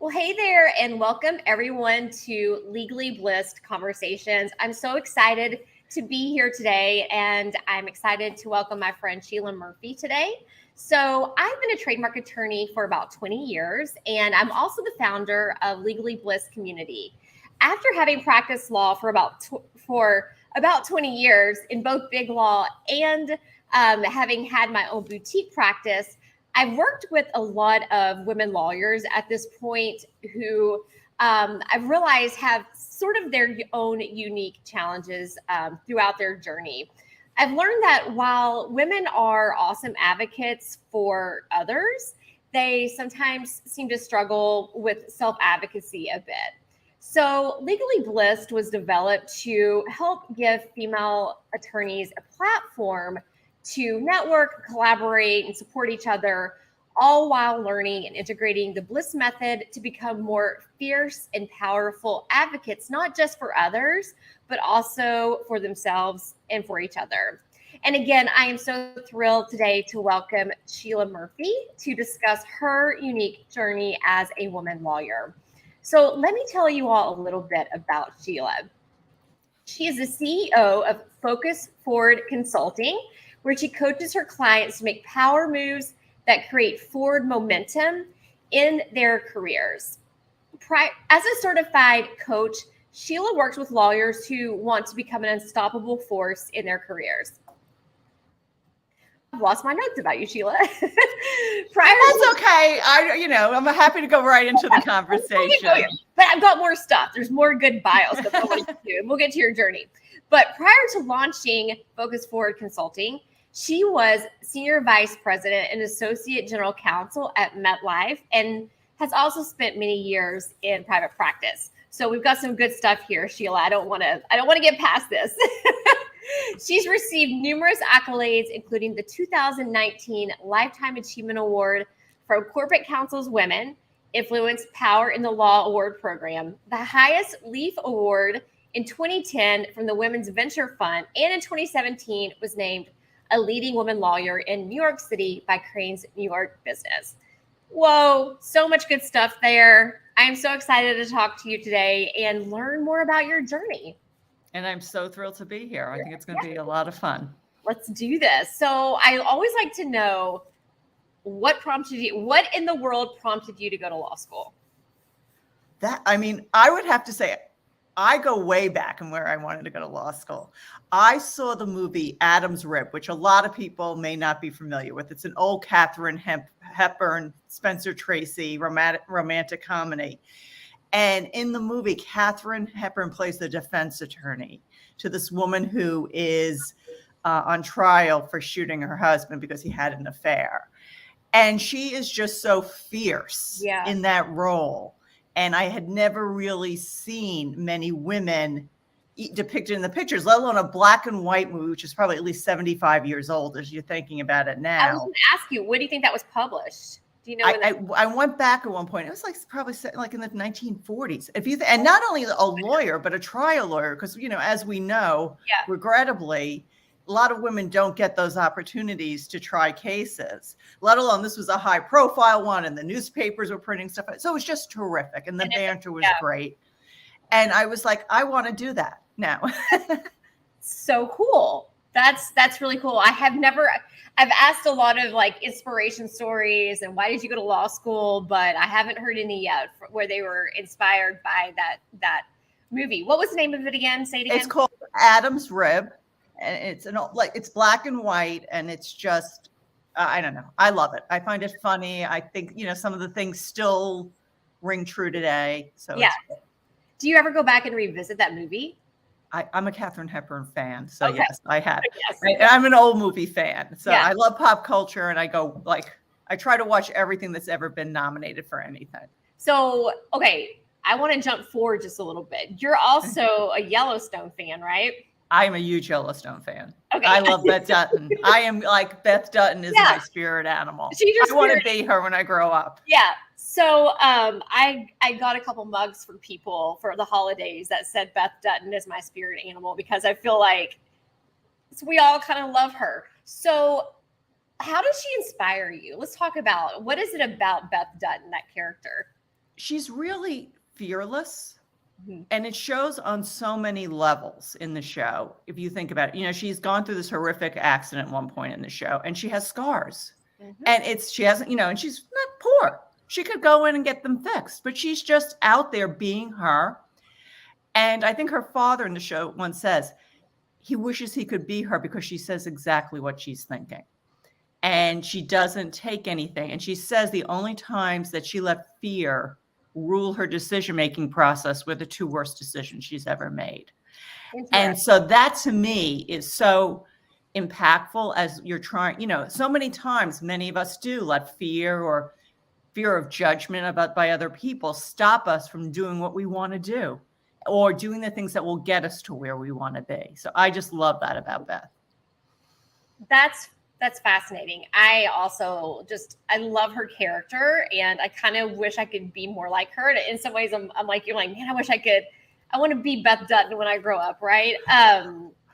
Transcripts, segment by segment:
Well, hey there, and welcome everyone to Legally Blissed Conversations. I'm so excited to be here today, and I'm excited to welcome my friend Sheila Murphy today. So, I've been a trademark attorney for about 20 years, and I'm also the founder of Legally Blissed Community. After having practiced law for about 20 years in both big law and having had my own boutique practice, I've worked with a lot of women lawyers at this point who I've realized have sort of their own unique challenges throughout their journey. I've learned that while women are awesome advocates for others, they sometimes seem to struggle with self-advocacy a bit. So Legally Blissed was developed to help give female attorneys a platform to network, collaborate, and support each other, all while learning and integrating the Bliss method to become more fierce and powerful advocates, not just for others, but also for themselves and for each other. And again, I am so thrilled today to welcome Sheila Murphy to discuss her unique journey as a woman lawyer. So let me tell you all a little bit about Sheila. She is the CEO of Focus Forward Consulting, where she coaches her clients to make power moves that create forward momentum in their careers. As a certified coach, Sheila works with lawyers who want to become an unstoppable force in their careers. I've lost my notes about you, Sheila. That's okay. I'm happy to go right into the conversation. But I've got more stuff. There's more good bio stuff I want to do, and we'll get to your journey. But prior to launching Focus Forward Consulting, she was Senior Vice President and Associate General Counsel at MetLife and has also spent many years in private practice. So we've got some good stuff here, Sheila. I don't want to get past this. She's received numerous accolades, including the 2019 Lifetime Achievement Award from Corporate Counsel's Women, Influence Power in the Law Award Program, the highest Leaf Award in 2010 from the Women's Venture Fund, and in 2017 was named a leading woman lawyer in New York City by Crain's New York Business. Whoa, so much good stuff there. I am so excited to talk to you today and learn more about your journey. And I'm so thrilled to be here. I think it's going to be a lot of fun. Let's do this. So I always like to know what in the world prompted you to go to law school? I would have to say, I go way back in where I wanted to go to law school. I saw the movie Adam's Rib, which a lot of people may not be familiar with. It's an old Katherine Hepburn, Spencer Tracy romantic comedy. And in the movie, Katherine Hepburn plays the defense attorney to this woman who is on trial for shooting her husband because he had an affair. And she is just so fierce in that role. And I had never really seen many women depicted in the pictures, let alone a black and white movie, which is probably at least 75 years old as you're thinking about it now. I was going to ask you, when do you think that was published? Do you know? I went back at one point. It was probably in the 1940s. And not only a lawyer, but a trial lawyer, because as we know, regrettably, a lot of women don't get those opportunities to try cases, let alone this was a high profile one and the newspapers were printing stuff. So it was just terrific. And the banter was great. And I was like, I want to do that now. So cool. That's really cool. I've asked a lot of inspiration stories and why did you go to law school, but I haven't heard any yet where they were inspired by that movie. What was the name of it again? Say it again. It's called Adam's Rib. And it's black and white, and it's just, I don't know. I love it. I find it funny. I think, some of the things still ring true today. So yeah. Do you ever go back and revisit that movie? I'm a Katherine Hepburn fan. So yes, I have. Yes. I'm an old movie fan. So I love pop culture, and I go I try to watch everything that's ever been nominated for anything. So, okay. I want to jump forward just a little bit. You're also a Yellowstone fan, right? I am a huge Yellowstone fan. Okay. I love Beth Dutton. I am Beth Dutton is my spirit animal. I want to be her when I grow up. Yeah. So I got a couple mugs from people for the holidays that said Beth Dutton is my spirit animal because I feel like we all kind of love her. So how does she inspire you? Let's talk about, what is it about Beth Dutton, that character? she's really fearless. Mhm. And it shows on so many levels in the show. If you think about it, she's gone through this horrific accident at one point in the show, and she has scars. Mhm. And she hasn't, and she's not poor. She could go in and get them fixed, but she's just out there being her. And I think her father in the show once says he wishes he could be her because she says exactly what she's thinking. And she doesn't take anything. And she says the only times that she let fear rule her decision-making process were the two worst decisions she's ever made. And so that to me is so impactful as you're trying, so many times, many of us do let fear or fear of judgment by other people stop us from doing what we want to do or doing the things that will get us to where we want to be. So I just love that about Beth. That's fascinating. I also I love her character, and I kind of wish I could be more like her. In some ways, I'm like, you're like, man, I want to be Beth Dutton when I grow up, right?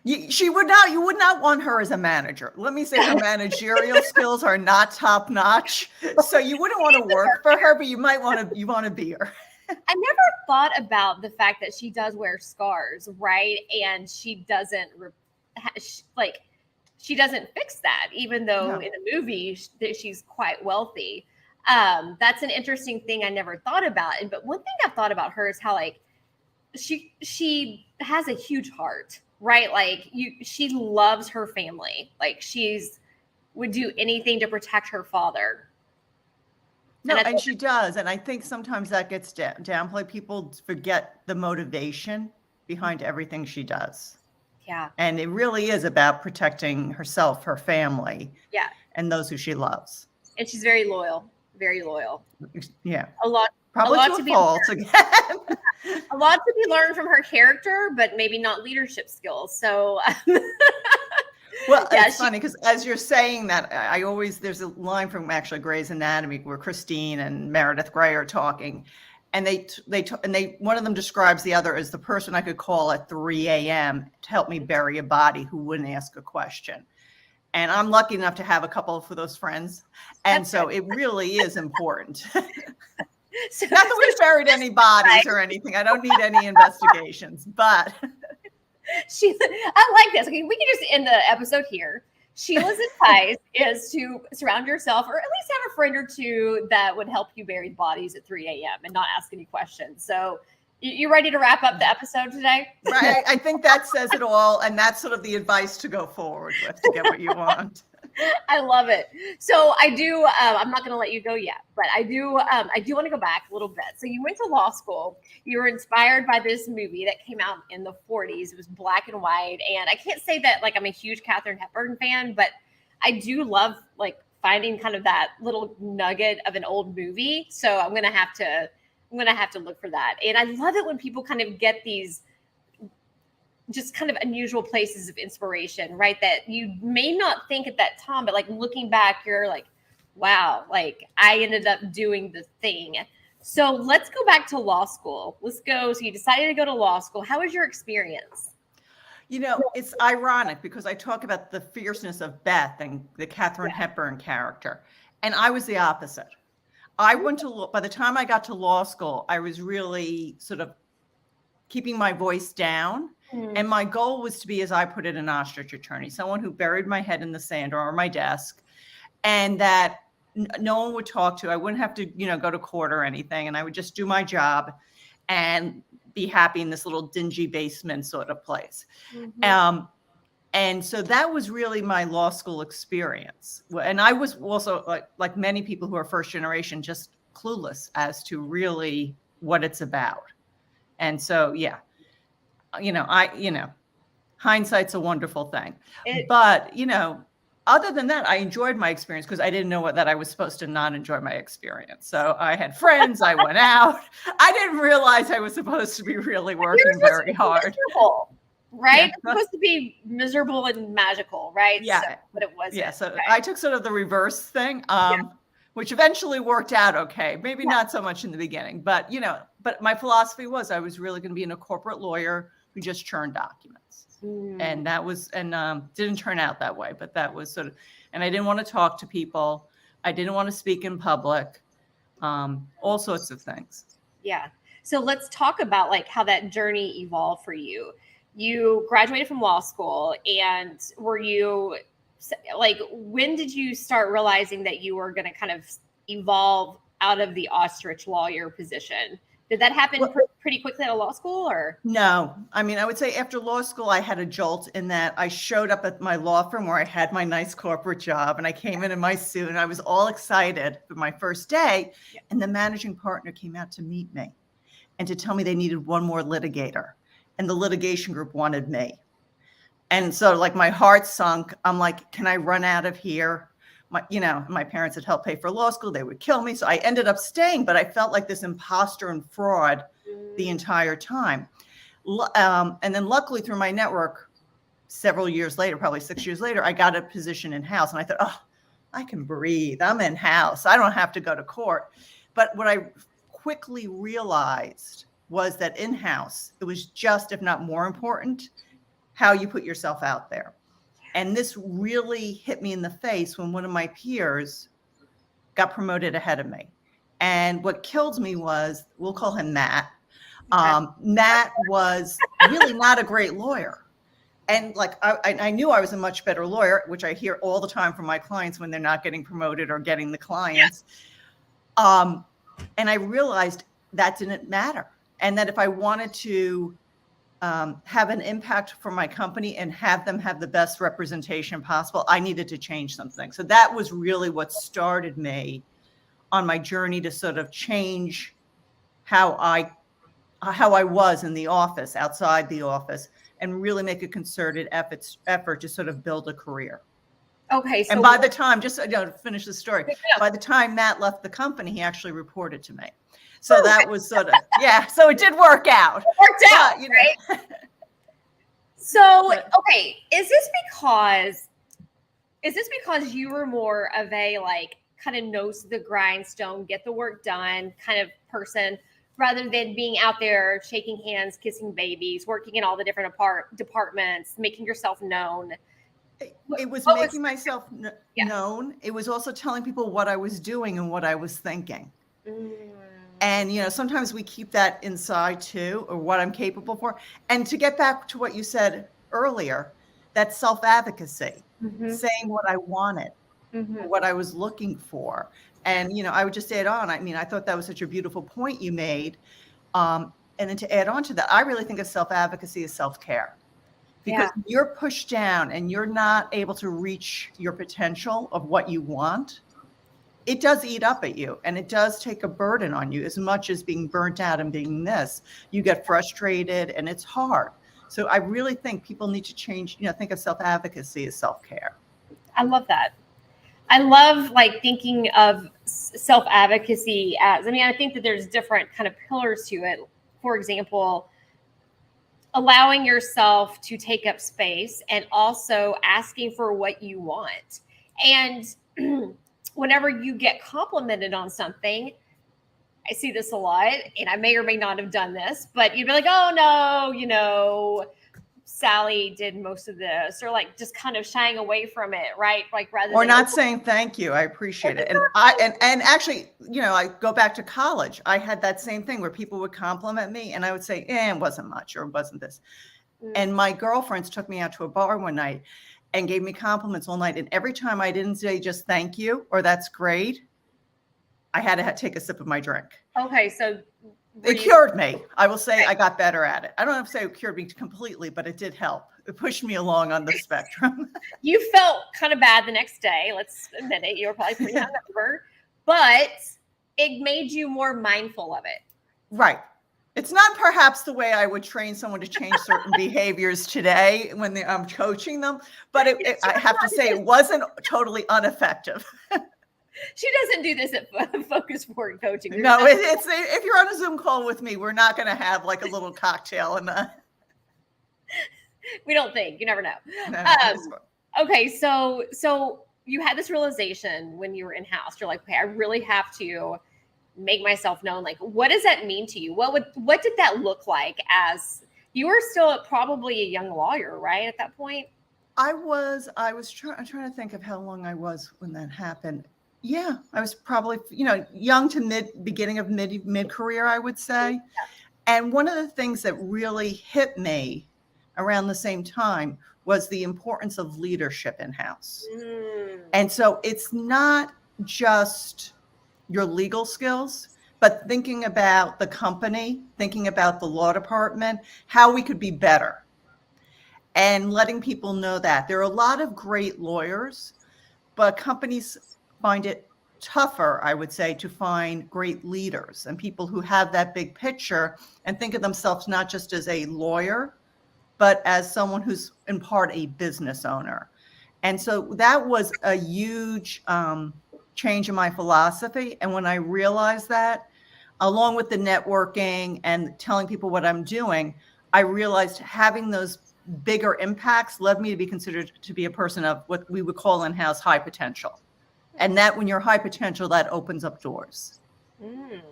You would not want her as a manager. Let me say her managerial skills are not top notch. So you wouldn't want to work for her, but you want to be her. I never thought about the fact that she does wear scars, right? And she doesn't she doesn't fix that, even though in the movie she's quite wealthy. That's an interesting thing I never thought about. But one thing I've thought about her is how she has a huge heart, right? She loves her family. Would do anything to protect her father. No, and she does. And I think sometimes that gets downplayed. People forget the motivation behind everything she does. Yeah. And it really is about protecting herself, her family, and those who she loves. And she's very loyal, very loyal. Yeah. Probably to a fault again. A lot to be learned from her character, but maybe not leadership skills. So well, it's funny because as you're saying that, there's a line from actually Grey's Anatomy where Christine and Meredith Grey are talking. And one of them describes the other as the person I could call at 3 a.m. to help me bury a body who wouldn't ask a question. And I'm lucky enough to have a couple of those friends. And so it really is important. Not that we've buried any bodies or anything. I don't need any investigations, but. I like this. Okay, we can just end the episode here. Sheila's advice is to surround yourself, or at least have a friend or two that would help you bury bodies at 3 a.m. and not ask any questions. So you ready to wrap up the episode today? Right. I think that says it all. And that's sort of the advice to go forward with to get what you want. I love it. So I do, I'm not going to let you go yet, but I do want to go back a little bit. So you went to law school. You were inspired by this movie that came out in the 40s. It was black and white. And I can't say that I'm a huge Katherine Hepburn fan, but I do love finding kind of that little nugget of an old movie. So I'm going to have to look for that. And I love it when people kind of get these just kind of unusual places of inspiration, right? That you may not think at that time, but looking back, you're like, wow, I ended up doing the thing. So let's go back to law school. Let's go. So you decided to go to law school. How was your experience? It's ironic because I talk about the fierceness of Beth and the Katherine Hepburn character. And I was the opposite. By the time I got to law school, I was really sort of keeping my voice down. And my goal was to be, as I put it, an ostrich attorney, someone who buried my head in the sand or on my desk, and that no one would talk to. I wouldn't have to, go to court or anything. And I would just do my job and be happy in this little dingy basement sort of place. And so that was really my law school experience. And I was also, like many people who are first generation, just clueless as to really what it's about. And so, hindsight's a wonderful thing. But, other than that, I enjoyed my experience because I didn't know that I was supposed to not enjoy my experience. So I had friends, I went out. I didn't realize I was supposed to be really working very hard. Right? It's supposed to be miserable and magical, right? Yeah. So, but it wasn't. Yeah. So I took sort of the reverse thing, which eventually worked out okay. Maybe not so much in the beginning, but, but my philosophy was I was really going to be a corporate lawyer who just churned documents. And that was, didn't turn out that way, but that was sort of, and I didn't want to talk to people. I didn't want to speak in public. all sorts of things. Yeah. So let's talk about like how that journey evolved for you. You graduated from law school, and were you like, when did you start realizing that you were going to kind of evolve out of the ostrich lawyer position? Did that happen pretty quickly at a law school, or? No, I mean, I would say after law school, I had a jolt in that I showed up at my law firm where I had my nice corporate job, and I came in my suit, and I was all excited for my first day. Yeah. And the managing partner came out to meet me and to tell me they needed one more litigator, and the litigation group wanted me. And so like my heart sunk. I'm like, can I run out of here? My parents had helped pay for law school. They would kill me. So I ended up staying, but I felt like this imposter and fraud the entire time. And then luckily through my network, several years later, probably 6 years later, I got a position in-house, and I thought, oh, I can breathe. I'm in-house. I don't have to go to court. But what I quickly realized was that in-house, it was just, if not more important, how you put yourself out there. And this really hit me in the face when one of my peers got promoted ahead of me. And what killed me was, we'll call him Matt. Matt was really not a great lawyer. And like, I knew I was a much better lawyer, which I hear all the time from my clients when they're not getting promoted or getting the clients. And I realized that didn't matter. And that if I wanted to have an impact for my company and have them have the best representation possible, I needed to change something. So that was really what started me on my journey to sort of change how I was in the office, outside the office, and really make a concerted effort to sort of build a career. Okay. So and by the time, just to finish the story, by the time Matt left the company, he actually reported to me. So that was sort of, so it did work out. It worked out, right? So, okay, is this because you were more of a like kind of nose to the grindstone, get the work done kind of person, rather than being out there shaking hands, kissing babies, working in all the different departments, making yourself known? It was making myself known. It was also telling people what I was doing and what I was thinking. And, sometimes we keep that inside too, or what I'm capable for. And to get back to what you said earlier, that self-advocacy, saying what I wanted, what I was looking for. And, I would just add on, I thought that was such a beautiful point you made. And then to add on to that, I really think of self-advocacy as self-care. Because you're pushed down and you're not able to reach your potential of what you want, it does eat up at you, and it does take a burden on you as much as being burnt out and being this. You get frustrated and it's hard. So I really think people need to change, think of self-advocacy as self-care. I love that. I love like thinking of self-advocacy as, I think that there's different kind of pillars to it. For example, allowing yourself to take up space and also asking for what you want. And whenever you get complimented on something, I see this a lot, and I may or may not have done this, but you'd be like, oh no, Sally did most of this, or like just kind of shying away from it, right? Like rather or than not saying thank you. I appreciate it. And actually, I go back to college. I had that same thing where people would compliment me and I would say, it wasn't much, or it wasn't this. And my girlfriends took me out to a bar one night and gave me compliments all night. And every time I didn't say just thank you or that's great, I had to take a sip of my drink. Okay, so it cured me. I will say I got better at it. I don't have to say it cured me completely, but it did help. It pushed me along on the spectrum. You felt kind of bad the next day. Let's admit it. You were probably pretty hungover, but it made you more mindful of it. Right. It's not perhaps the way I would train someone to change certain behaviors today when I'm coaching them, but I have to say it wasn't totally ineffective. She doesn't do this at Focus Forward Coaching. No, it's if you're on a Zoom call with me, we're not going to have like a little cocktail and we don't think. You never know. No, okay, so you had this realization when you were in-house. You're like, okay, I really have to make myself known. Like, what does that mean to you? What did that look like? As you were still probably a young lawyer, right, at that point? I was trying to think of how long I was when that happened. Yeah, I was probably, young to beginning of mid career, I would say. And one of the things that really hit me around the same time was the importance of leadership in-house. Mm. And so it's not just your legal skills, but thinking about the company, thinking about the law department, how we could be better, and letting people know that there are a lot of great lawyers, but companies find it tougher, I would say, to find great leaders and people who have that big picture and think of themselves not just as a lawyer, but as someone who's in part a business owner. And so that was a huge change in my philosophy. And when I realized that, along with the networking and telling people what I'm doing, I realized having those bigger impacts led me to be considered to be a person of what we would call in-house high potential. And that when you're high potential, that opens up doors. Mm.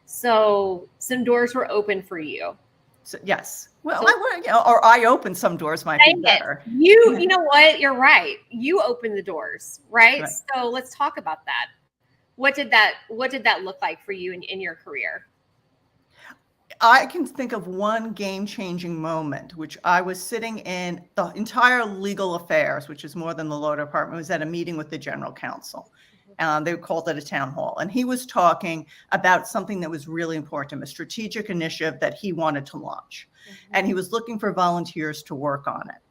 So some doors were open for you. So, yes. Well, or I opened some doors might be better. You know what? You're right. You opened the doors, right? So let's talk about that. What did that look like for you in your career? I can think of one game-changing moment, which I was sitting in the entire legal affairs, which is more than the law department, was at a meeting with the general counsel. They called it a town hall. And he was talking about something that was really important to him, a strategic initiative that he wanted to launch. And he was looking for volunteers to work on it.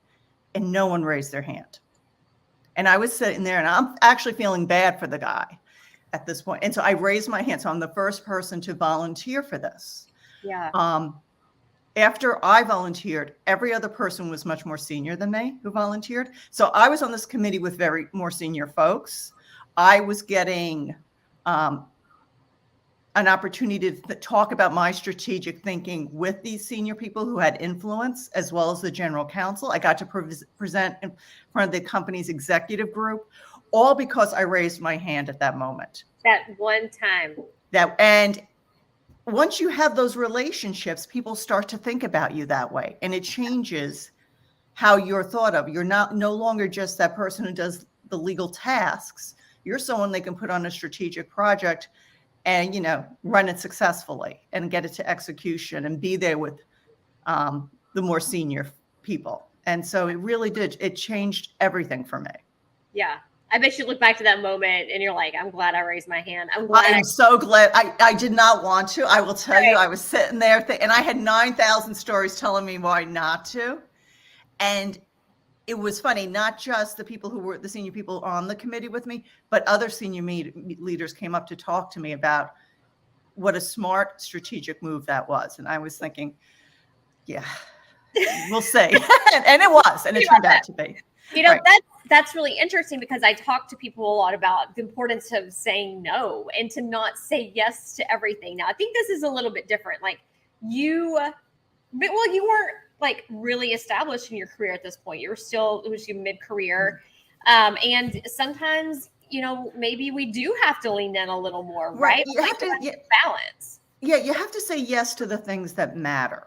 And no one raised their hand. And I was sitting there, and I'm actually feeling bad for the guy at this point. And so I raised my hand. So I'm the first person to volunteer for this. Yeah. After I volunteered, every other person was much more senior than me who volunteered. So I was on this committee with very more senior folks. I was getting an opportunity to talk about my strategic thinking with these senior people who had influence, as well as the general counsel. I got to present in front of the company's executive group, all because I raised my hand at that moment. That one time. And once you have those relationships, people start to think about you that way, and it changes how you're thought of. You're no longer just that person who does the legal tasks. You're someone they can put on a strategic project and, run it successfully and get it to execution and be there with the more senior people. And so it really did. It changed everything for me. Yeah. I bet you look back to that moment and you're like, I'm glad I raised my hand. I'm so glad. I did not want to. I will tell you, I was sitting there and I had 9,000 stories telling me why not to. And it was funny, not just the people who were the senior people on the committee with me, but other senior leaders came up to talk to me about what a smart strategic move that was. And I was thinking, yeah, we'll see. and it was, and it turned out to be. That's really interesting because I talk to people a lot about the importance of saying no and to not say yes to everything. Now, I think this is a little bit different. Like you weren't like really established in your career at this point. It was your mid-career. And sometimes, maybe we do have to lean in a little more, right? You have to balance. Yeah, you have to say yes to the things that matter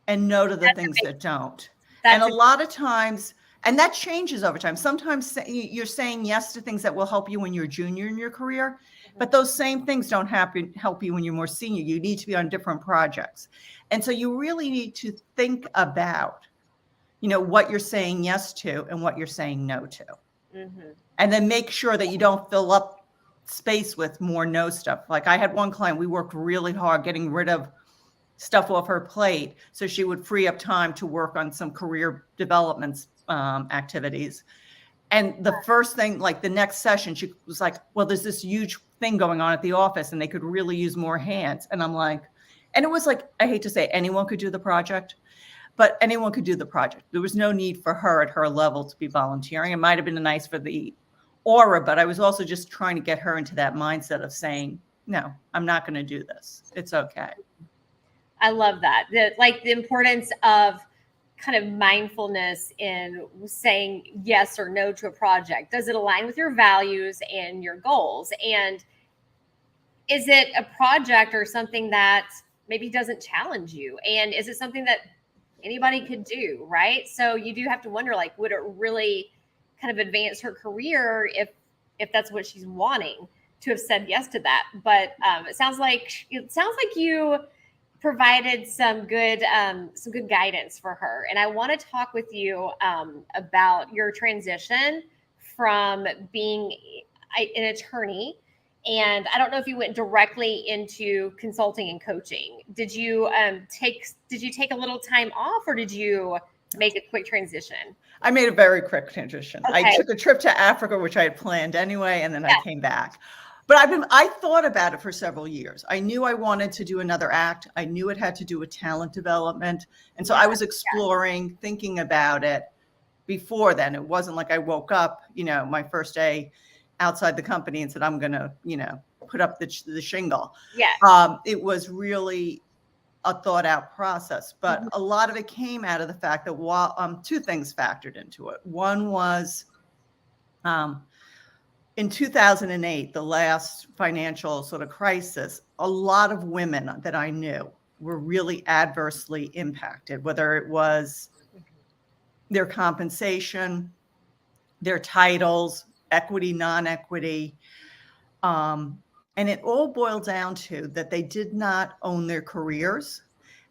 and no to the things that don't. And a lot of times, and that changes over time. Sometimes you're saying yes to things that will help you when you're junior in your career, but those same things don't help you when you're more senior. You need to be on different projects. And so you really need to think about, what you're saying yes to and what you're saying no to. Mm-hmm. And then make sure that you don't fill up space with more no stuff. Like I had one client, we worked really hard getting rid of stuff off her plate so she would free up time to work on some career developments activities. And the first thing, like the next session, she was like, well, there's this huge thing going on at the office and they could really use more hands. And I'm like, and it was like, I hate to say anyone could do the project, but anyone could do the project. There was no need for her at her level to be volunteering. It might've been nice for the aura, but I was also just trying to get her into that mindset of saying, no, I'm not going to do this. It's okay. I love that. The importance of kind of mindfulness in saying yes or no to a project. Does it align with your values and your goals? And is it a project or something that maybe doesn't challenge you? And is it something that anybody could do, right? So you do have to wonder, like, would it really kind of advance her career if that's what she's wanting? have said yes to that. But it sounds like you provided some good guidance for her. And I want to talk with you about your transition from being an attorney. And I don't know if you went directly into consulting and coaching. Did you take a little time off, or did you make a quick transition? I made a very quick transition. Okay. I took a trip to Africa, which I had planned anyway, and then I came back. But I thought about it for several years. I knew I wanted to do another act. I knew it had to do with talent development. And so I was exploring, thinking about it before then. It wasn't like I woke up, my first day outside the company and said, I'm going to, put up the shingle. Yeah. It was really a thought out process, but a lot of it came out of the fact that while two things factored into it. One was in 2008, the last financial sort of crisis, a lot of women that I knew were really adversely impacted, whether it was their compensation, their titles, equity, non-equity. And it all boiled down to that they did not own their careers,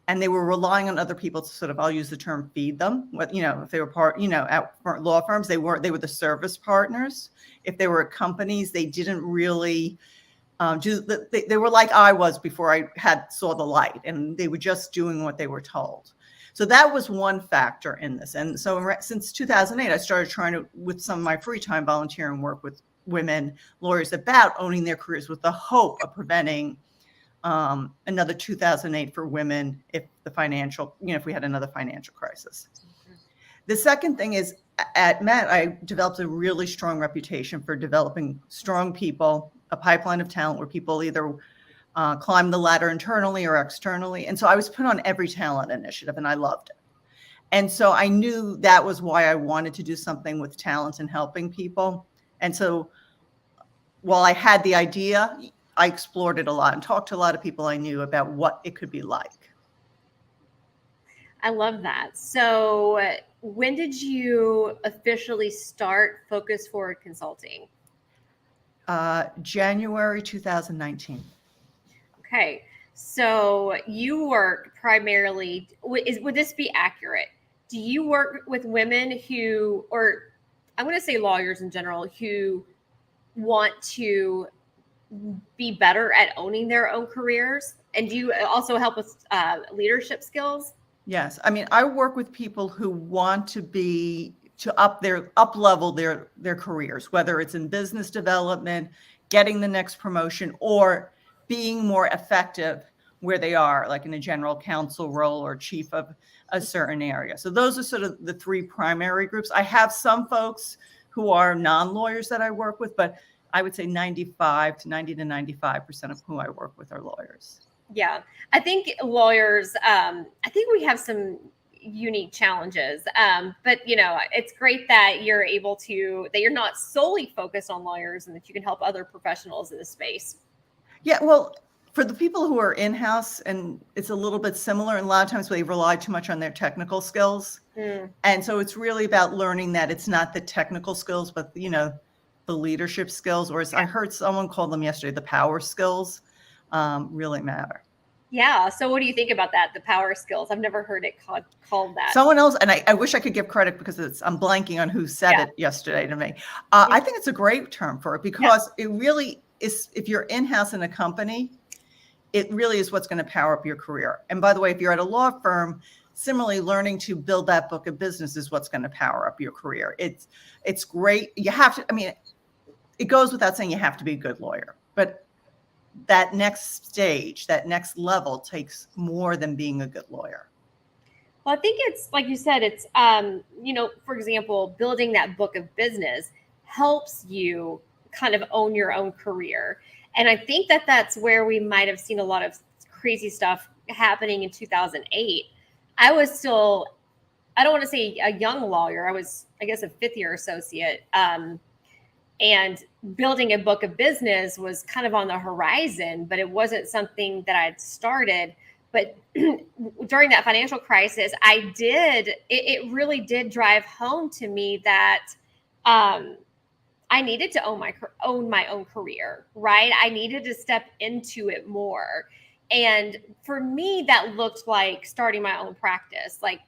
and they were relying on other people to sort of, I'll use the term, feed them. If they were at law firms, they were the service partners. If they were at companies, they didn't really they were like I was before I saw the light, and they were just doing what they were told. So that was one factor in this. And so since 2008, I started trying to, with some of my free time, volunteer and work with women lawyers about owning their careers, with the hope of preventing another 2008 for women if we had another financial crisis. The second thing is, at Met, I developed a really strong reputation for developing strong people, a pipeline of talent where people either climb the ladder internally or externally. And so I was put on every talent initiative, and I loved it. And so I knew that was why I wanted to do something with talent and helping people. And so while I had the idea, I explored it a lot and talked to a lot of people I knew about what it could be like. I love that. So when did you officially start Focus Forward Consulting? January 2019. Okay. So you work primarily, would this be accurate? Do you work with women who, or I'm going to say lawyers in general, who want to be better at owning their own careers? And do you also help with leadership skills? Yes. I mean, I work with people who want to up level their careers, whether it's in business development, getting the next promotion, or being more effective where they are, like in a general counsel role or chief of a certain area. So those are sort of the three primary groups. I have some folks who are non-lawyers that I work with, but I would say 90 to 95% of who I work with are lawyers. Yeah, I think lawyers, I think we have some unique challenges, but it's great that you're that you're not solely focused on lawyers, and that you can help other professionals in the space. Yeah, well, for the people who are in-house, and it's a little bit similar, and a lot of times they rely too much on their technical skills. And so it's really about learning that it's not the technical skills, but the leadership skills, or as I heard someone call them yesterday, the power skills really matter. Yeah. So what do you think about that? The power skills? I've never heard it called that. Someone else, and I wish I could give credit because I'm blanking on who said it yesterday to me. I think it's a great term for it, because it really is, if you're in-house in a company, it really is what's going to power up your career. And by the way, if you're at a law firm, similarly, learning to build that book of business is what's going to power up your career. It's great. You have to, I mean, it goes without saying you have to be a good lawyer, but that next stage, that next level takes more than being a good lawyer. Well, I think it's, like you said, it's, for example, building that book of business helps you kind of own your own career. And I think that that's where we might have seen a lot of crazy stuff happening in 2008. I was still, I don't want to say a young lawyer. I was, I guess, a fifth-year associate. And building a book of business was kind of on the horizon, but it wasn't something that I'd started. But during that financial crisis, it really did drive home to me that I needed to own my own career, right? I needed to step into it more. And for me, that looked like starting my own practice, like,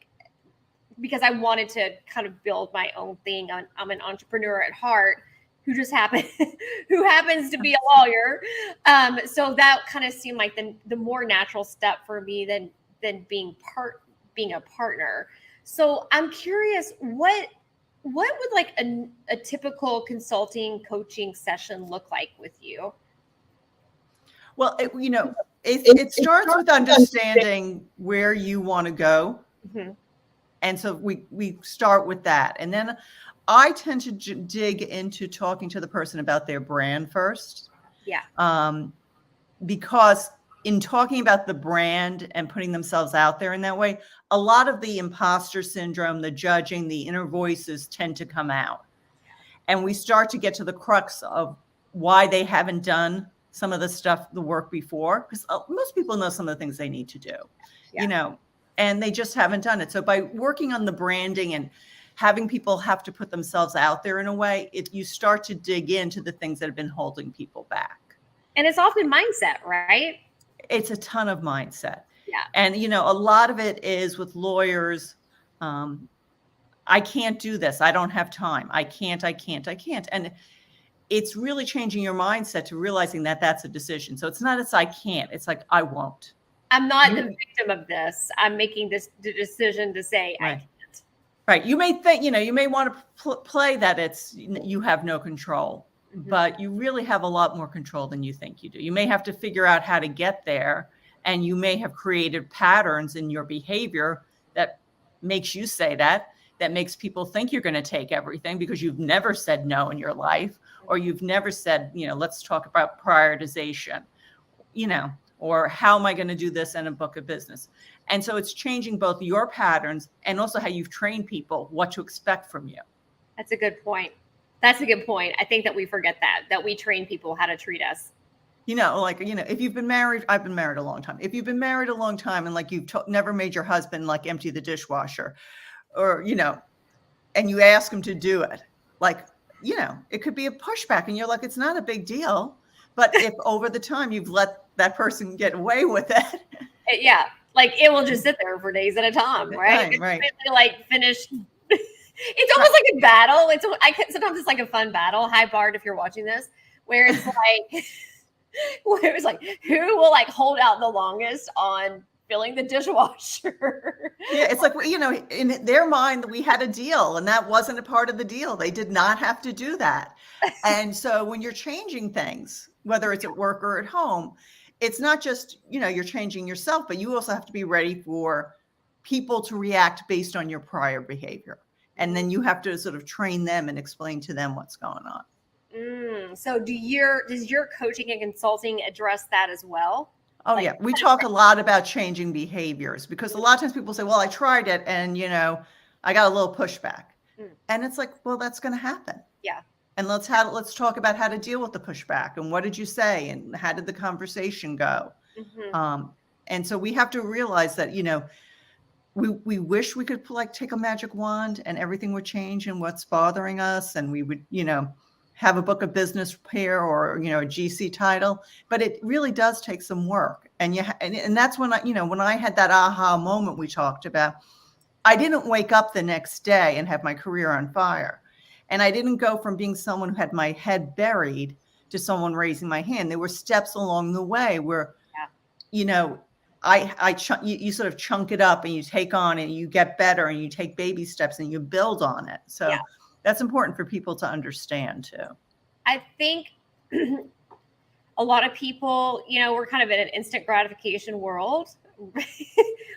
because I wanted to kind of build my own thing. I'm an entrepreneur at heart who just happens to be a lawyer. So that kind of seemed like the more natural step for me than being a partner. So I'm curious, what would like a typical consulting coaching session look like with you? Well, it starts with understanding where you want to go. Mm-hmm. And so we start with that. And then I tend to dig into talking to the person about their brand first. Yeah. Because in talking about the brand and putting themselves out there in that way, a lot of the imposter syndrome, the judging, the inner voices tend to come out. And we start to get to the crux of why they haven't done some of the work before, because most people know some of the things they need to do, and they just haven't done it. So by working on the branding and having people have to put themselves out there in a way, you start to dig into the things that have been holding people back. And it's often mindset, right? It's a ton of mindset. Yeah. And, a lot of it is with lawyers. I can't do this. I don't have time. I can't. And it's really changing your mindset to realizing that that's a decision. So it's not as I can't, it's like, I won't. I'm not the victim of this. I'm making the decision to say I can't. Right. You may think, you may want to play that you have no control, but you really have a lot more control than you think you do. You may have to figure out how to get there, and you may have created patterns in your behavior that makes you say that makes people think you're going to take everything because you've never said no in your life, or you've never said, let's talk about prioritization, or how am I going to do this in a book of business? And so it's changing both your patterns and also how you've trained people what to expect from you. That's a good point. I think that we forget that we train people how to treat us. If you've been married, I've been married a long time. If you've been married a long time and you've never made your husband empty the dishwasher, or, and you ask him to do it, it could be a pushback, and you're like, it's not a big deal. But if over the time you've let that person get away with it. Yeah. It will just sit there for days at a time, right? Right. Finish. It's almost like a battle. Sometimes it's like a fun battle. Hi, Bart, if you're watching this, where it's where it's who will hold out the longest on filling the dishwasher. Yeah, it's in their mind, we had a deal, and that wasn't a part of the deal. They did not have to do that. And so when you're changing things, whether it's at work or at home, it's not just, you're changing yourself, but you also have to be ready for people to react based on your prior behavior. And then you have to sort of train them and explain to them what's going on. So does your coaching and consulting address that as well? Oh, yeah. We talk a lot about changing behaviors, because a lot of times people say, well, I tried it and, I got a little pushback. And it's well, that's going to happen. Yeah. And let's talk about how to deal with the pushback, and what did you say, and how did the conversation go? And so we have to realize that, we wish we could take a magic wand and everything would change and what's bothering us, and we would, have a book of business pair or, a GC title, but it really does take some work. And and that's when when I had that aha moment we talked about, I didn't wake up the next day and have my career on fire. And I didn't go from being someone who had my head buried to someone raising my hand. There were steps along the way where, you sort of chunk it up and you take on and you get better and you take baby steps and you build on it. So that's important for people to understand too. I think a lot of people, we're kind of in an instant gratification world.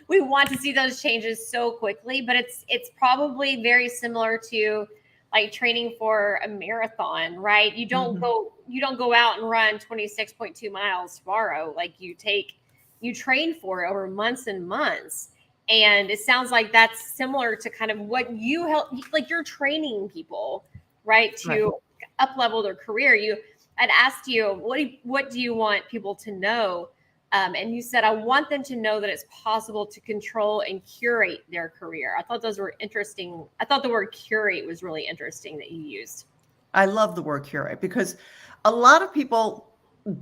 We want to see those changes so quickly, but it's probably very similar to training for a marathon, right? You don't go out and run 26.2 miles tomorrow. You train for it over months and months. And it sounds like that's similar to kind of what you help, you're training people, right, to up level their career. I'd asked you, what do you want people to know? And you said, I want them to know that it's possible to control and curate their career. I thought those were interesting. I thought the word curate was really interesting that you used. I love the word curate because a lot of people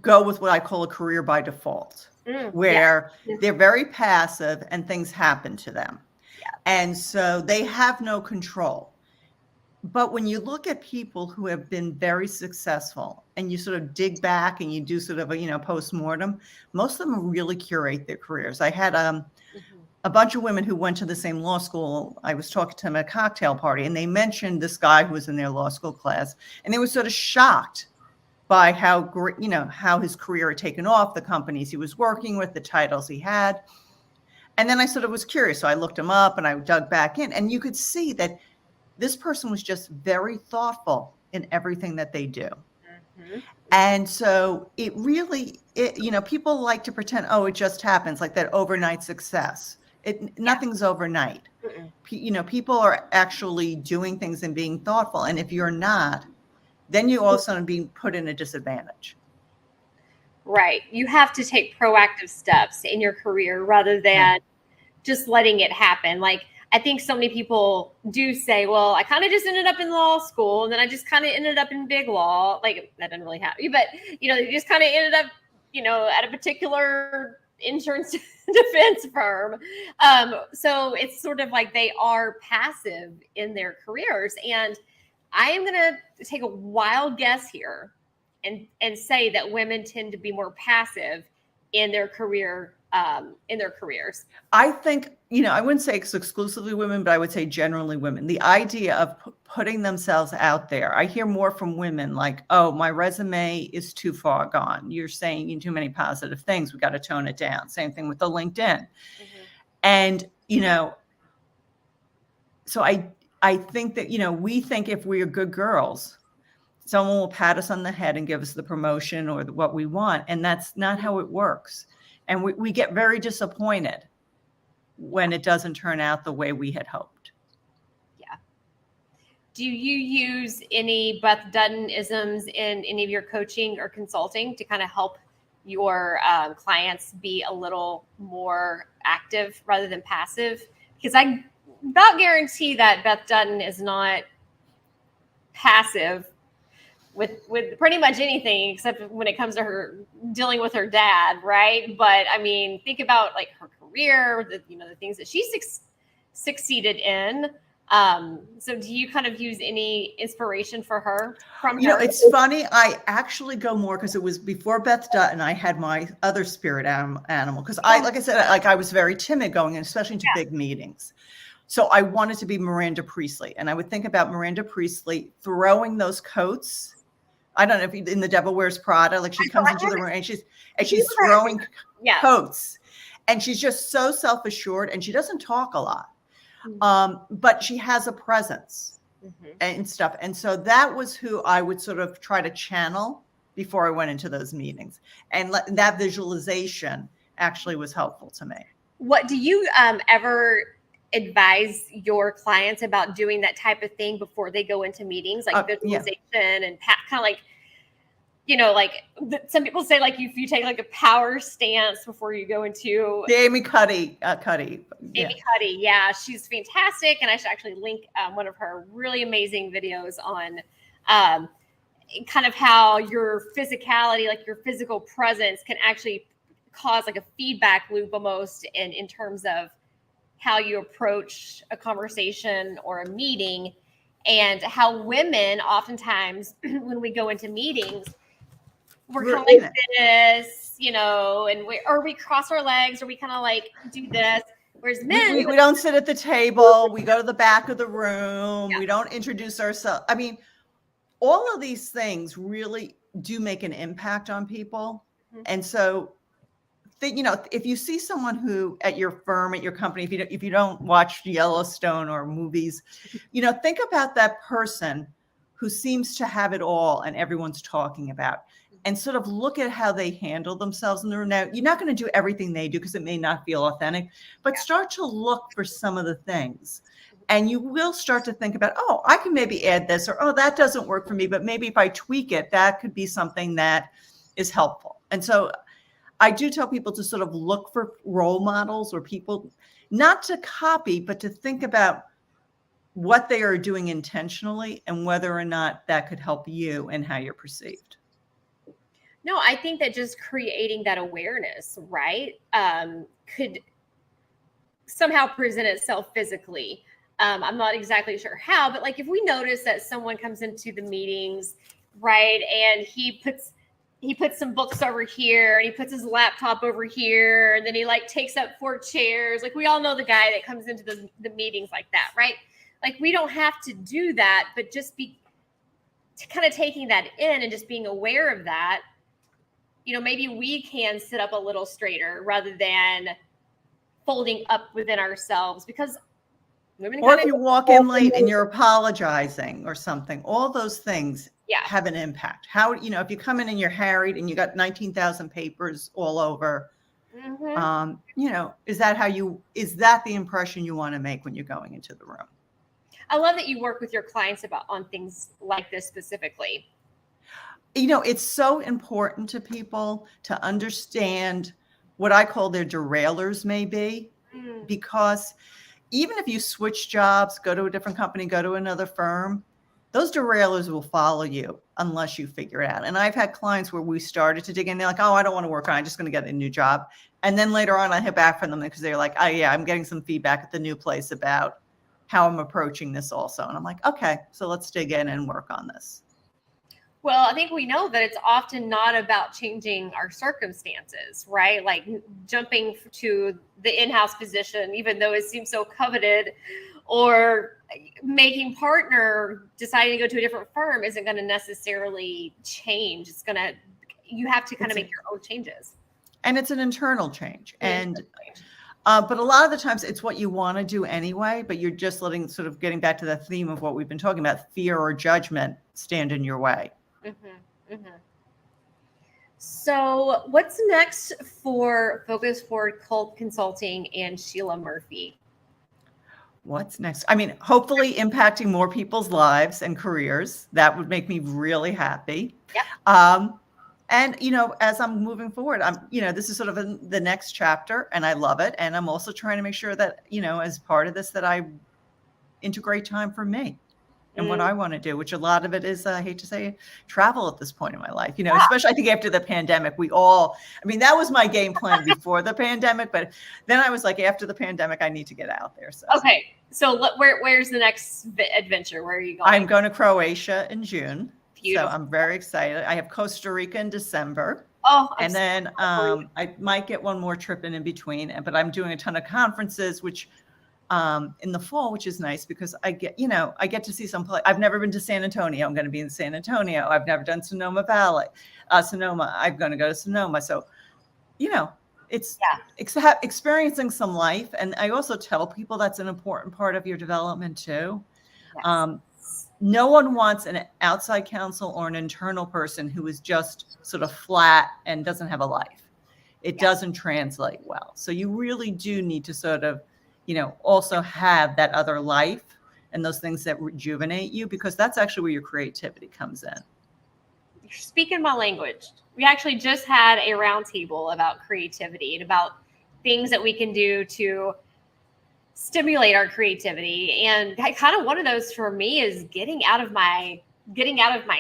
go with what I call a career by default, where they're very passive and things happen to them. And so they have no control. But when you look at people who have been very successful and you sort of dig back and you do sort of a, postmortem, most of them really curate their careers. I had a bunch of women who went to the same law school. I was talking to them at a cocktail party, and they mentioned this guy who was in their law school class, and they were sort of shocked by how great, how his career had taken off, the companies he was working with, the titles he had. And then I sort of was curious. So I looked him up and I dug back in, and you could see that this person was just very thoughtful in everything that they do. And so it really, people like to pretend, oh, it just happens, like that overnight success. Nothing's overnight. People are actually doing things and being thoughtful. And if you're not, then you all of a sudden being put in a disadvantage. Right. You have to take proactive steps in your career rather than just letting it happen. Like, I think so many people do say, well, I kind of just ended up in law school and then I just kind of ended up in big law. Like, that didn't really happen, but you just kind of ended up, at a particular insurance defense firm. So it's sort of like they are passive in their careers. And I am going to take a wild guess here and say that women tend to be more passive in their careers. I think, I wouldn't say it's exclusively women, but I would say generally women. The idea of putting themselves out there. I hear more from women like, oh, my resume is too far gone. You're saying too many positive things. We got to tone it down. Same thing with the LinkedIn. And, so I think that, we think if we are good girls, someone will pat us on the head and give us the promotion or what we want. And that's not how it works. And we get very disappointed when it doesn't turn out the way we had hoped. Yeah. Do you use any Beth Dutton isms in any of your coaching or consulting to kind of help your clients be a little more active rather than passive? Because I about guarantee that Beth Dutton is not passive with pretty much anything except when it comes to her dealing with her dad, right? But I mean, think about like her career, the things that she succeeded in. So do you kind of use any inspiration from her? It's funny. I actually go more because it was before Beth Dutton. I had my other spirit animal because like I said, I was very timid going in, especially into big meetings. So I wanted to be Miranda Priestley, and I would think about Miranda Priestley throwing those coats. I don't know if in The Devil Wears Prada, like she comes into the room and she's throwing coats, and she's just so self-assured, and she doesn't talk a lot, but she has a presence and stuff. And so that was who I would sort of try to channel before I went into those meetings, and that visualization actually was helpful to me. What do you ever advise your clients about doing that type of thing before they go into meetings, like visualization and kind of like, some people say like if you take like a power stance before you go into Amy Cuddy. Amy Cuddy. Yeah, she's fantastic. And I should actually link one of her really amazing videos on kind of how your physicality, like your physical presence can actually cause like a feedback loop almost in terms of how you approach a conversation or a meeting, and how women oftentimes when we go into meetings, we're kind of like this, and we cross our legs, or we kind of like do this. Whereas men, we don't sit at the table. We go to the back of the room. Yeah. We don't introduce ourselves. I mean, all of these things really do make an impact on people. And so if you see someone who at your firm, at your company, if you don't watch Yellowstone or movies, think about that person who seems to have it all and everyone's talking about, and sort of look at how they handle themselves in the room. Now, you're not going to do everything they do because it may not feel authentic, but start to look for some of the things. And you will start to think about, oh, I can maybe add this, or, oh, that doesn't work for me, but maybe if I tweak it, that could be something that is helpful. And so I do tell people to sort of look for role models or people, not to copy, but to think about what they are doing intentionally and whether or not that could help you and how you're perceived. No, I think that just creating that awareness, right, could somehow present itself physically. I'm not exactly sure how, but like if we notice that someone comes into the meetings, right, and he puts some books over here and he puts his laptop over here, and then he like takes up 4 chairs. Like we all know the guy that comes into the meetings like that, right? Like we don't have to do that, but just be kind of taking that in and just being aware of that. Maybe we can sit up a little straighter rather than folding up within ourselves, because women. Or if you walk in late and you're apologizing or something, all those things have an impact. How, if you come in and you're harried and you got 19,000 papers all over, is that the impression you want to make when you're going into the room? I love that you work with your clients on things like this specifically. It's so important to people to understand what I call their derailers maybe, because even if you switch jobs, go to a different company, go to another firm, those derailers will follow you unless you figure it out. And I've had clients where we started to dig in. They're like, oh, I don't want to work on it. I'm just going to get a new job. And then later on, I hear back from them because they're like, oh, yeah, I'm getting some feedback at the new place about how I'm approaching this also. And I'm like, okay, so let's dig in and work on this. Well, I think we know that it's often not about changing our circumstances, right? Like jumping to the in-house position, even though it seems so coveted, or making partner, deciding to go to a different firm isn't going to necessarily change. You have to kind of make your own changes. And it's an internal change. But a lot of the times it's what you want to do anyway, but you're just getting back to the theme of what we've been talking about, fear or judgment stand in your way. So what's next for Focus Forward Consulting and Sheila Murphy? What's next? I mean, hopefully impacting more people's lives and careers. That would make me really happy. Yep. And, as I'm moving forward, this is sort of the next chapter and I love it. And I'm also trying to make sure that, as part of this, that I integrate time for me and what I want to do, which a lot of it is, I hate to say it, travel at this point in my life, especially I think after the pandemic, that was my game plan before the pandemic, but then I was like, after the pandemic, I need to get out there. So. Okay. So where's the next adventure? Where are you going? I'm going to Croatia in June. Beautiful. So I'm very excited. I have Costa Rica in December. Oh, and then I might get one more trip in between, but I'm doing a ton of conferences, which in the fall, which is nice because I get to see some place. I've never been to San Antonio. I'm going to be in San Antonio. I've never done Sonoma Valley. Sonoma, I'm going to go to Sonoma. So, it's experiencing some life. And I also tell people that's an important part of your development too. Yes. No one wants an outside counsel or an internal person who is just sort of flat and doesn't have a life. It doesn't translate well. So you really do need to sort of, also have that other life and those things that rejuvenate you, because that's actually where your creativity comes in. You're speaking my language. We actually just had a roundtable about creativity and about things that we can do to stimulate our creativity. And kind of one of those for me is getting out of my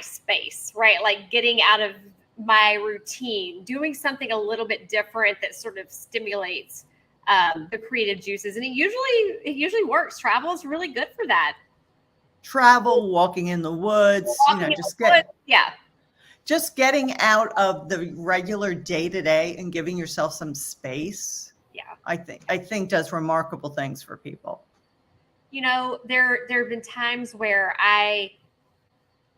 space, right? Like getting out of my routine, doing something a little bit different that sort of stimulates the creative juices. And it usually works. Travel is really good for that. Travel, walking in the woods, just getting out of the regular day-to-day and giving yourself some space. Yeah. I think does remarkable things for people. There have been times where I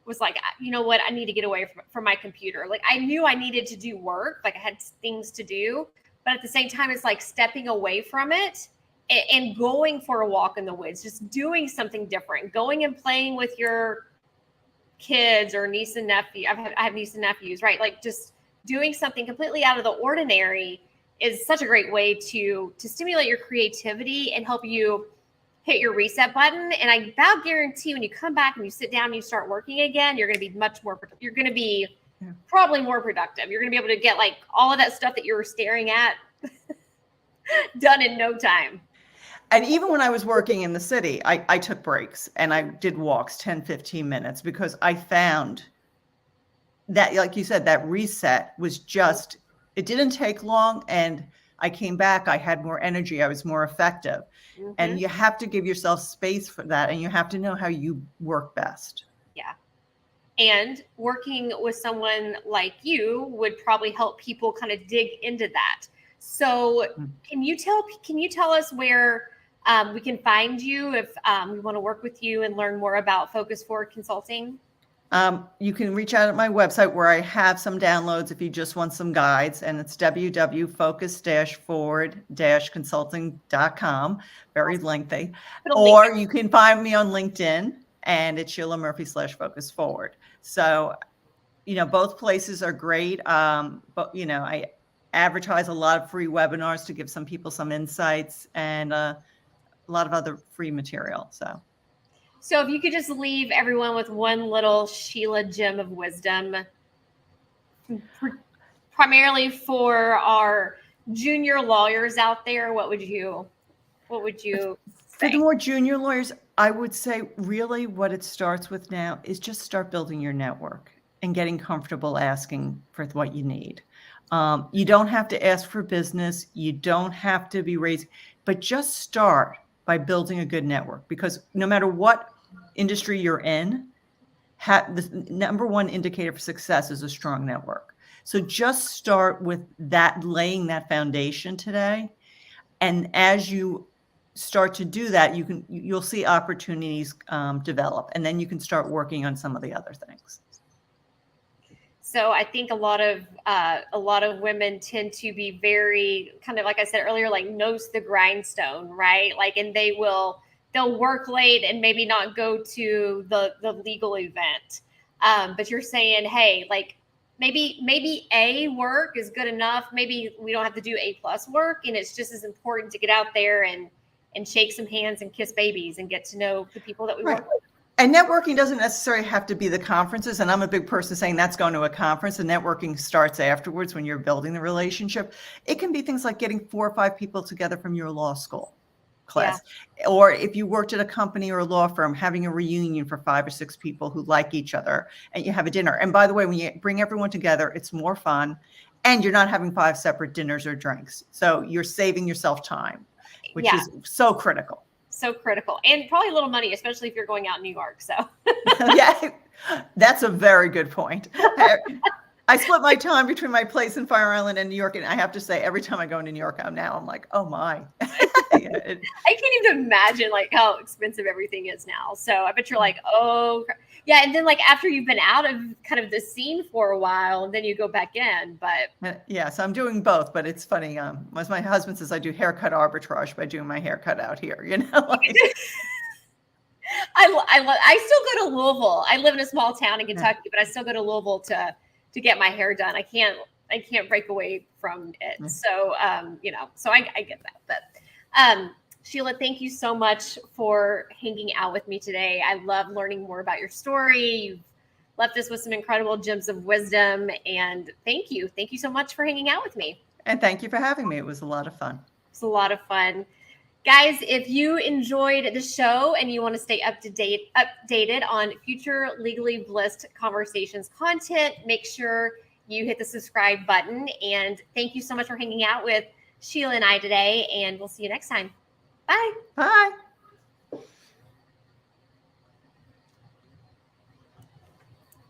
was like, you know what, I need to get away from my computer. Like I knew I needed to do work, like I had things to do, but at the same time, it's like stepping away from it and going for a walk in the woods, just doing something different, going and playing with your kids or niece and nephew. I have niece and nephews, right? Like just doing something completely out of the ordinary is such a great way to stimulate your creativity and help you hit your reset button. And I about guarantee when you come back and you sit down and you start working again, you're going to be much more, you're going to be probably more productive. You're going to be able to get like all of that stuff that you were staring at done in no time. And even when I was working in the city, I took breaks and I did walks 10, 15 minutes because I found that, like you said, that reset was just, it didn't take long. And I came back, I had more energy, I was more effective. And you have to give yourself space for that. And you have to know how you work best. Yeah. And working with someone like you would probably help people kind of dig into that. So can you tell us where we can find you if we want to work with you and learn more about Focus Forward Consulting? You can reach out at my website where I have some downloads if you just want some guides, and it's www.focus-forward-consulting.com. Very lengthy. Or you can find me on LinkedIn, and it's Sheila Murphy/Focus Forward. So, both places are great. But, I advertise a lot of free webinars to give some people some insights and a lot of other free material. So if you could just leave everyone with one little Sheila gem of wisdom, primarily for our junior lawyers out there, what would you say? For the more junior lawyers, I would say really what it starts with now is just start building your network and getting comfortable asking for what you need. You don't have to ask for business. You don't have to be raising, but just start by building a good network, because no matter what industry you're in, the number one indicator for success is a strong network. So just start with that, laying that foundation today. And as you start to do that, you'll see opportunities develop, and then you can start working on some of the other things. So I think a lot of women tend to be very kind of, like I said earlier, like nose to the grindstone, right? Like, and they'll work late and maybe not go to the legal event. But you're saying, hey, like maybe A work is good enough. Maybe we don't have to do A+ work, and it's just as important to get out there and shake some hands and kiss babies and get to know the people that we work with. And networking doesn't necessarily have to be the conferences. And I'm a big person saying that's going to a conference, and networking starts afterwards when you're building the relationship. It can be things like getting 4 or 5 people together from your law school class. Yeah. Or if you worked at a company or a law firm, having a reunion for 5 or 6 people who like each other, and you have a dinner. And by the way, when you bring everyone together, it's more fun, and you're not having 5 separate dinners or drinks. So you're saving yourself time, which is so critical. So critical, and probably a little money, especially if you're going out in New York. So yeah, that's a very good point. I split my time between my place in Fire Island and New York, and I have to say, every time I go into New York, I'm like, oh my. I can't even imagine like how expensive everything is now. So I bet you're like, oh yeah. And then like after you've been out of kind of the scene for a while, and then you go back in. But yeah, so I'm doing both. But it's funny. As my husband says, I do haircut arbitrage by doing my haircut out here. Like. I still go to Louisville. I live in a small town in Kentucky, but I still go to Louisville to get my hair done. I can't break away from it. So so I get that. But Sheila, thank you so much for hanging out with me today. I love learning more about your story. You've left us with some incredible gems of wisdom, and thank you. Thank you so much for hanging out with me. And thank you for having me. It was a lot of fun. It's a lot of fun. Guys, if you enjoyed the show and you want to stay updated on future Legally Blissed Conversations content, make sure you hit the subscribe button. And thank you so much for hanging out with Sheila and I today, and we'll see you next time. Bye. Bye.